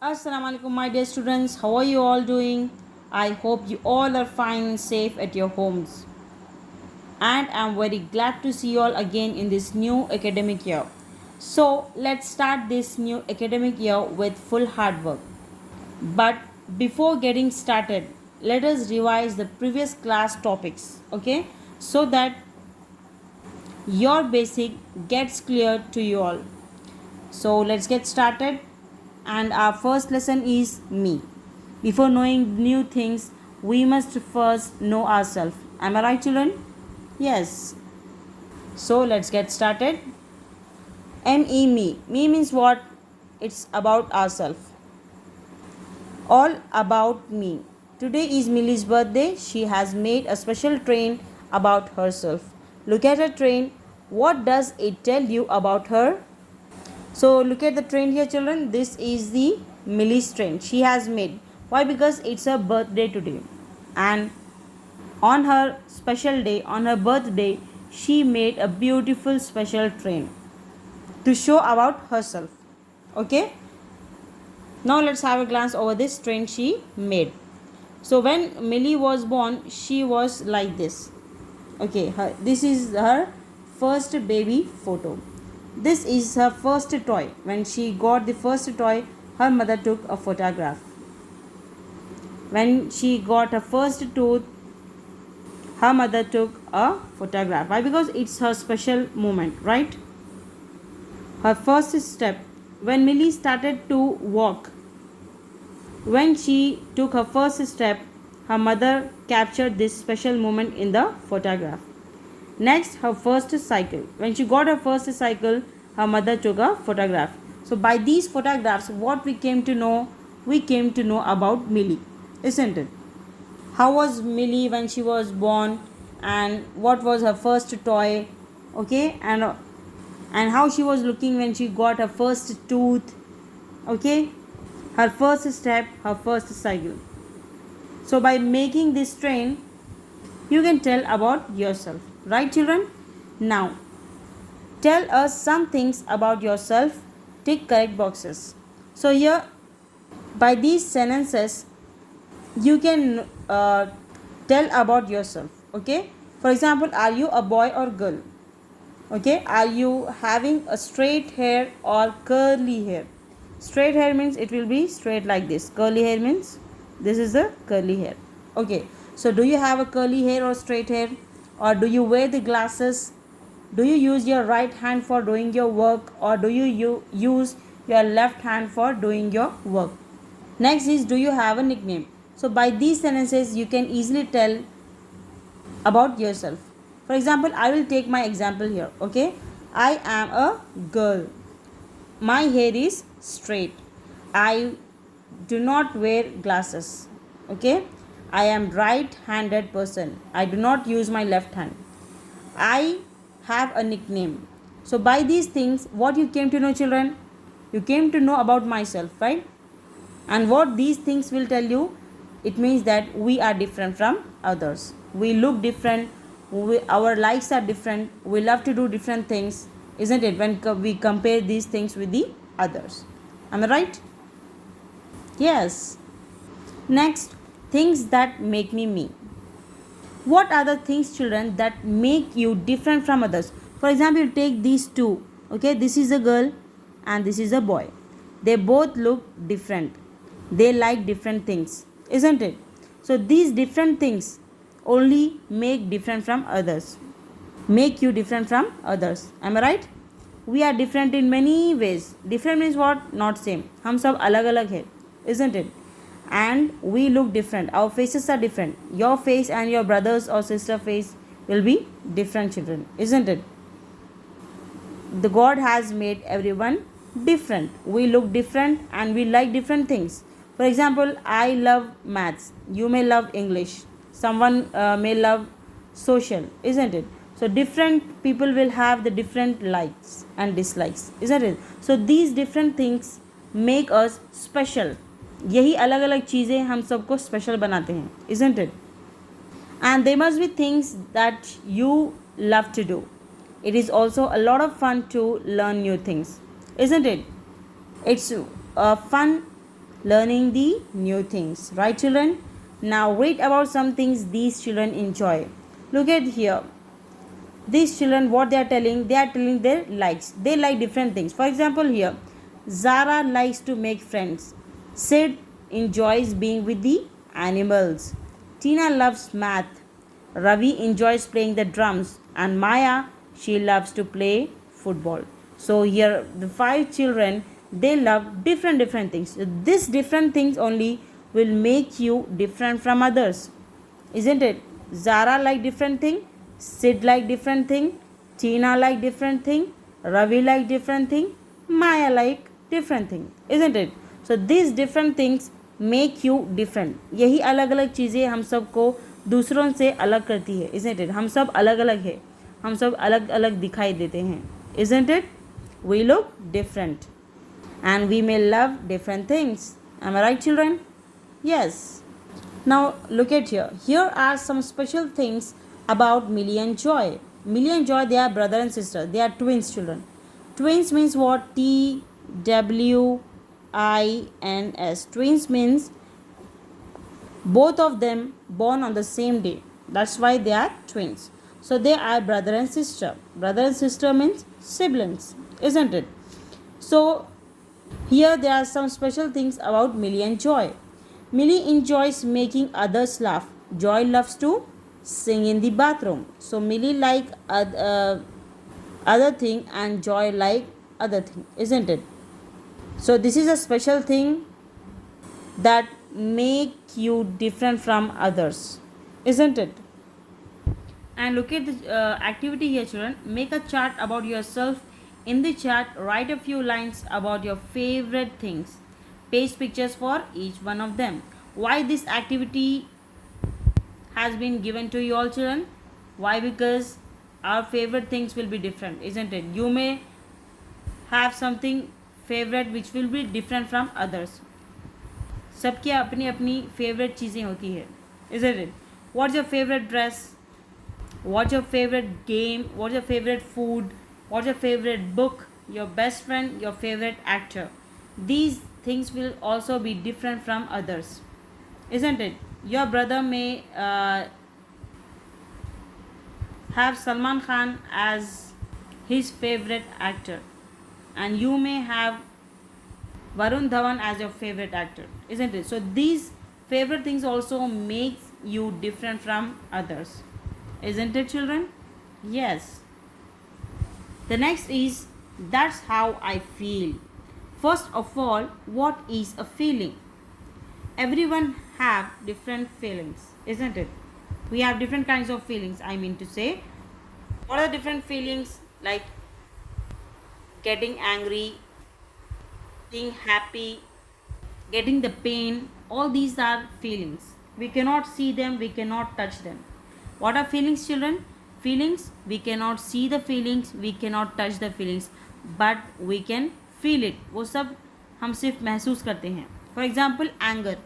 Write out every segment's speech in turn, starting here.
Assalamu alaikum, my dear students. How are you all doing? I hope you all are fine and safe at your homes. And I'm very glad to see you all again in this new academic year. So, let's start this new academic year with full hard work. But before getting started, let us revise the previous class topics, okay? So that your basic gets clear to you all. So let's get started. And our first lesson is me. Before knowing new things, we must first know ourselves. Am I right, children? Yes. So let's get started. Me, me. Me means what? It's about ourselves. All about me. Today is Millie's birthday. She has made a special train about herself. Look at her train. What does it tell you about her? So look at the train here, children. This is the Millie's train she has made. Why? Because it's her birthday today, and on her special day, on her birthday, she made a beautiful special train to show about herself. Okay. Now let's have a glance over this train she made. So when Millie was born, she was like this. Okay, this is her first baby photo. This is her first toy. When she got the first toy, her mother took a photograph. When she got her first tooth, her mother took a photograph. Why? Because it's her special moment, right? Her first step. When Millie started to walk, when she took her first step, her mother captured this special moment in the photograph. Next, her first cycle. When she got her first cycle, her mother took a photograph. So by these photographs, what we came to know? We came to know about Millie, isn't it? How was Millie when she was born, and what was her first toy? Okay, and how she was looking when she got her first tooth. Okay, her first step, her first cycle. So by making this train, you can tell about yourself, right, children? Now tell us some things about yourself. Tick correct boxes. So here, by these sentences, you can tell about yourself. Okay, for example, are you a boy or girl? Okay, are you having a straight hair or curly hair? Straight hair means it will be straight like this. Curly hair means this is the curly hair. Okay, so do you have a curly hair or straight hair? Or do you wear the glasses? Do you use your right hand for doing your work, or do you use your left hand for doing your work? Next is, do you have a nickname? So by these sentences, you can easily tell about yourself. For example, I will take my example here. Okay, I am a girl. My hair is straight. I do not wear glasses. Okay, I am right-handed person. I do not use my left hand. I have a nickname. So by these things, what you came to know, children? You came to know about myself, right? And what these things will tell you? It means that we are different from others. We look different. Our likes are different. We love to do different things, isn't it? When we compare these things with the others. Am I right? Yes. Next, things that make me me. What are the things, children, that make you different from others? For example, take these two. Okay, this is a girl and this is a boy. They both look different. They like different things, isn't it? So these different things only make different from others. Make you different from others. Am I right? We are different in many ways. Different means what? Not same. हम सब अलग अलग है, isn't it? And we look different. Our faces are different. Your face and your brother's or sister face will be different, children, isn't it? The God has made everyone different. We look different and we like different things. For example, I love maths. You may love English. Someone may love social, isn't it? So different people will have the different likes and dislikes, isn't it? So these different things make us special. यही अलग अलग चीज़ें हम सबको special बनाते हैं, isn't it? And there must be things that you love to do. It is also a lot of fun to learn new things, isn't it? It's fun learning the new things. Right, children? Now read about some things these children enjoy. Look at here. These children, what they are telling their likes. They like different things. For example, here, Zara likes to make friends. Sid enjoys being with the animals. Tina loves math. Ravi enjoys playing the drums. And Maya, she loves to play football. So here, the 5 children, they love different things. These different things only will make you different from others, isn't it? Zara like different thing, Sid like different thing, Tina like different thing, Ravi like different thing, Maya like different thing, isn't it? So these different things make you different. यही अलग अलग चीज़ें हम सब को दूसरों से अलग करती है, isn't it? हम सब अलग अलग है, हम सब अलग अलग दिखाई देते हैं, isn't it? We look different and we may love different things. Am I right, children? Yes. Now look at here. Here are some special things about Millie and Joy. Millie and Joy, they are brother and sister. They are twins, children. Twins means what? TWINS. Twins means both of them born on the same day. That's why they are twins. So they are brother and sister. Brother and sister means siblings, isn't it? So here there are some special things about Millie and Joy. Millie enjoys making others laugh. Joy loves to sing in the bathroom. So Millie like other thing and Joy like other thing, isn't it? So this is a special thing that make you different from others, isn't it? And look at the activity here, children. Make a chart about yourself. In the chart, write a few lines about your favorite things. Paste pictures for each one of them. Why this activity has been given to you all, children? Why? Because our favorite things will be different, isn't it? You may have something favorite which will be different from others. सबकी अपनी अपनी favorite चीज़ें होती है, isn't it? What's your favorite dress? What's your favorite game? What's your favorite food? What's your favorite book? Your best friend, your favorite actor. These things will also be different from others, isn't it? Your brother may have Salman Khan as his favorite actor, and you may have Varun Dhawan as your favorite actor, isn't it? So these favorite things also makes you different from others, isn't it, children? Yes. The next is, that's how I feel. First of all, what is a feeling? Everyone have different feelings, isn't it? We have different kinds of feelings, I mean to say. What are the different feelings? Like getting angry, being happy, getting the pain. All these are feelings. We cannot see them, we cannot touch them. What are feelings, children? Feelings, we cannot see the feelings, we cannot touch the feelings, but we can feel it. वो सब हम सिर्फ महसूस करते हैं. For example, anger.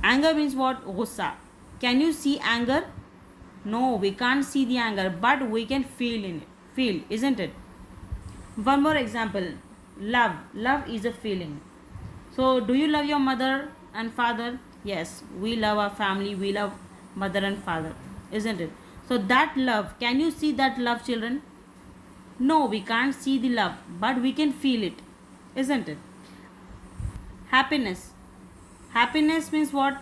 Anger means what? गुस्सा. Can you see anger? No, we can't see the anger, but we can feel in it. Feel, isn't it? One more example. Love. Love is a feeling. So, do you love your mother and father? Yes, we love our family. We love mother and father, isn't it? So that love, can you see that love, children? No, we can't see the love, but we can feel it, isn't it? Happiness. Happiness means what?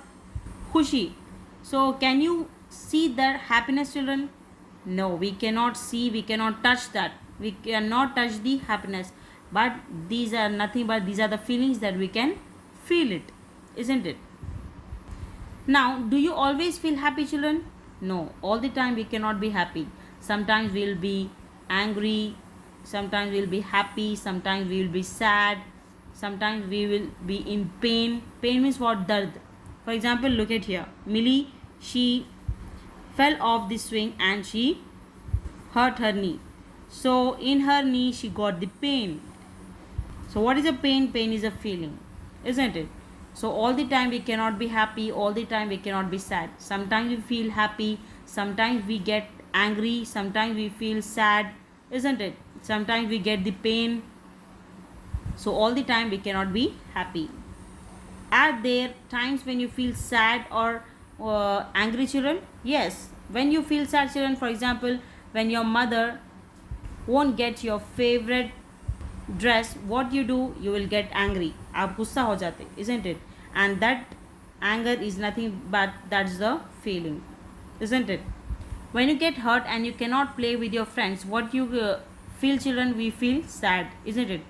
Khushi. So can you see that happiness, children? No, we cannot see, we cannot touch that. We cannot touch the happiness. But these are nothing but these are the feelings that we can feel it, isn't it? Now, do you always feel happy, children? No, all the time we cannot be happy. Sometimes we will be angry, sometimes we will be happy, sometimes we will be sad, sometimes we will be in pain. Pain means what? Dard. For example, look at here. Millie, she fell off the swing and she hurt her knee. So in her knee she got the pain. So what is a pain? Pain is a feeling, isn't it? So all the time we cannot be happy, all the time we cannot be sad. Sometimes we feel happy, sometimes we get angry, sometimes we feel sad, isn't it? Sometimes we get the pain. So all the time we cannot be happy. Are there times when you feel sad or angry, children? Yes. When you feel sad, children, for example, when your mother won't get your favorite dress, what you do, you will get angry. आप गुस्सा हो जाते, isn't it? And that anger is nothing but that's the feeling, isn't it? When you get hurt and you cannot play with your friends, what you feel, children? We feel sad, isn't it?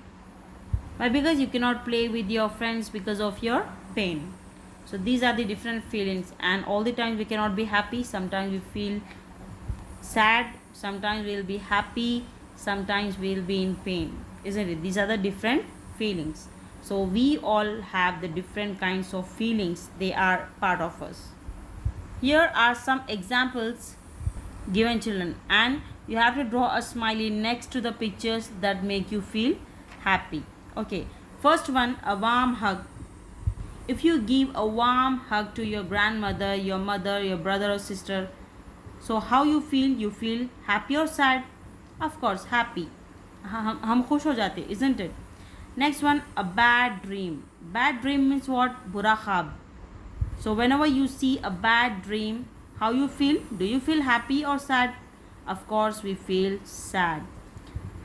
Why? Because you cannot play with your friends because of your pain. So these are the different feelings, and all the time we cannot be happy. Sometimes we feel sad, sometimes we'll be happy, sometimes we'll be in pain, isn't it? These are the different feelings. So we all have the different kinds of feelings, they are part of us. Here are some examples given, children, and you have to draw a smiley next to the pictures that make you feel happy. Okay, first one, a warm hug. If you give a warm hug to your grandmother, your mother, your brother or sister, so how you feel? You feel happy or sad? Of course happy. हम खुश हो जाते, isn't it? Next one, a bad dream. Bad dream means what? बुरा ख्वाब. So whenever you see a bad dream, how you feel? Do you feel happy or sad? Of course we feel sad.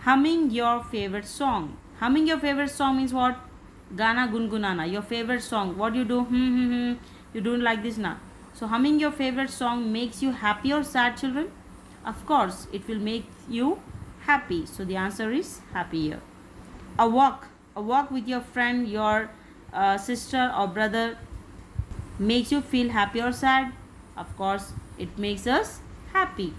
Humming your favorite song. Humming your favorite song means what? Gana gungunana. Your favorite song. What you do? You don't like this now. So humming your favorite song makes you happy or sad, children? Of course it will make you happy. So the answer is happy here. A walk. A walk with your friend, your sister or brother makes you feel happy or sad? Of course it makes us happy.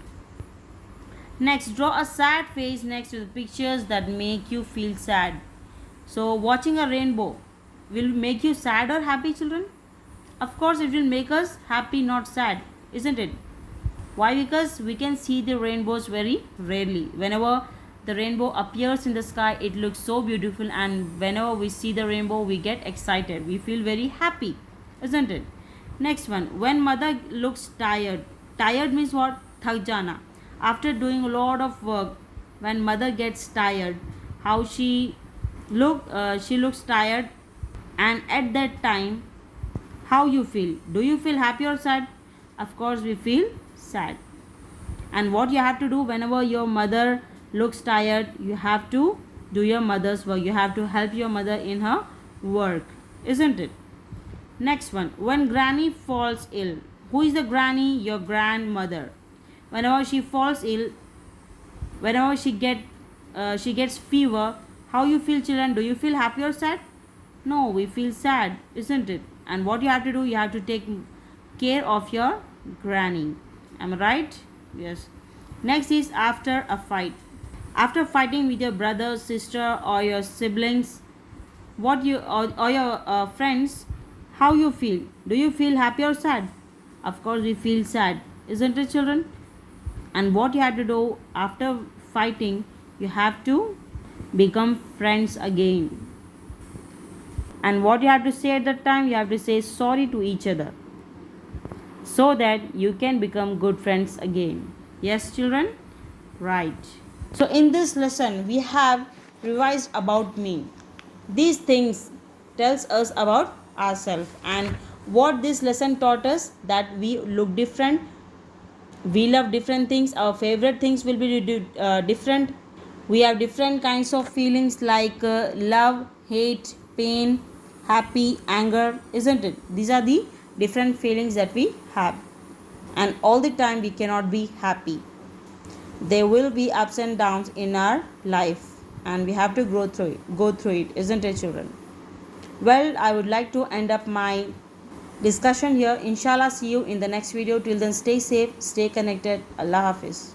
Next, draw a sad face next to the pictures that make you feel sad. So watching a rainbow will make you sad or happy, children? Of course it will make us happy, not sad, isn't it? Why? Because we can see the rainbows very rarely. Whenever the rainbow appears in the sky, it looks so beautiful, and whenever we see the rainbow we get excited, we feel very happy, isn't it? Next one, when mother looks tired. Tired means what? Thak jana. After doing a lot of work, when mother gets tired, how she looks tired, and at that time how you feel? Do you feel happy or sad? Of course we feel sad. And what you have to do whenever your mother looks tired, you have to do your mother's work. You have to help your mother in her work, isn't it? Next one, when granny falls ill. Who is the granny? Your grandmother. Whenever she falls ill, whenever she gets fever, how you feel, children? Do you feel happy or sad? No, we feel sad, isn't it? And what you have to do? You have to take care of your granny. Am I right? Yes. Next is after a fight. After fighting with your brother, sister or your siblings, what you or your friends, how you feel? Do you feel happy or sad? Of course we feel sad, isn't it, children? And what you have to do after fighting? You have to become friends again. And what you have to say at that time? You have to say sorry to each other, so that you can become good friends again. Yes, children? Right. So in this lesson we have revised about me. These things tells us about ourselves, and what this lesson taught us, that we look different, we love different things, our favorite things will be different, we have different kinds of feelings like love, hate, pain, happy, anger, isn't it? These are the different feelings that we have, and all the time we cannot be happy. There will be ups and downs in our life, and we have to go through it, isn't it, children? Well, I would like to end up my discussion here. Inshallah, see you in the next video. Till then, stay safe, stay connected. Allah Hafiz.